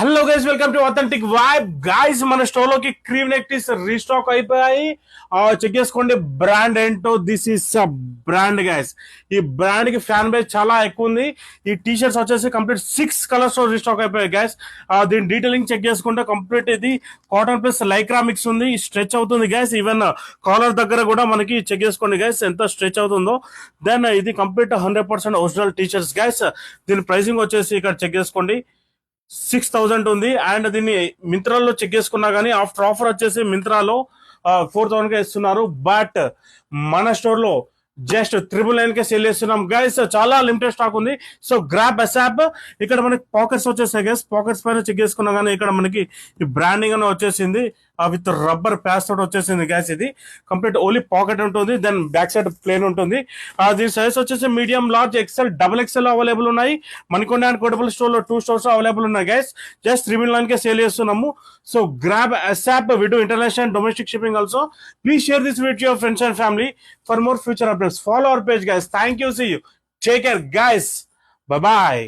Hello guys, welcome to authentic vibe. Guys, మన store లోకి cream neck teas restock అయిపోయాయి. Check చేసుకోండి brand ఏంటో. This is a brand guys. ఈ brand కి ఫ్యాన్ బేస్ చాలా ఎక్కువ ఉంది. ఈ టీ షర్ట్స్ వచ్చేసి కంప్లీట్ 6 కలర్స్ లో రీస్టాక్ అయిపోయాయి గైస్. దీని డీటెయిలింగ్ చెక్ చేసుకుంటే కంప్లీట్ ఇది కాటన్ ప్లస్ లైక్రా మిక్స్ ఉంది. స్ట్రెచ్ అవుతుంది గైస్. ఈవెన్ కాలర్ దగ్గర కూడా మనకి చెక్ చేసుకోండి గైస్ ఎంత స్ట్రెచ్ అవుతుందో. దెన్ ఇది complete 100% original T shirts guys. దీని ప్రైసింగ్ వచ్చేసి ఇక్కడ చెక్ చేసుకోండి 6,000 ఉంది. అండ్ దీన్ని మింత్రాలో చెక్ చేసుకున్నా కానీ ఆఫ్టర్ ఆఫర్ వచ్చేసి మింత్రాలో 4,000 కే ఇస్తున్నారు. బట్ మన స్టోర్ లో జస్ట్ 999 కే సేల్ చేస్తున్నాం గైస్. చాలా లిమిటెడ్ స్టాక్ ఉంది. So grab ASAP. ఇక్కడ మనకి పాకెట్స్ వచ్చేసాయి గైస్. పాకెట్స్ పైన చెక్ చేసుకున్నా కానీ ఇక్కడ మనకి ఈ బ్రాండింగ్ అని వచ్చేసింది విత్ రబ్బర్ ప్యాస్ తోటి వచ్చేసింది గైస్. ఇది కంప్లీట్ ఓన్లీ పాకెట్ ఉంటుంది. దెన్ బ్యాక్ సైడ్ ప్లేన్ ఉంటుంది. దీని సైజ్ వచ్చేసి medium, large, XL, double XL available ఉన్నాయి. మణికొండ అండ్ కోటబుల్ స్టోర్ లో 2 స్టోర్స్ అవైలబుల్ ఉన్నాయి గైస్. జస్ట్ 3,999 కే సేల్ చేస్తున్నాము. So grab ASAP. We do international domestic shipping also. Please share this video to your friends and family for more future updates. Follow our page guys. Thank you. See you. Take care guys. Bye bye.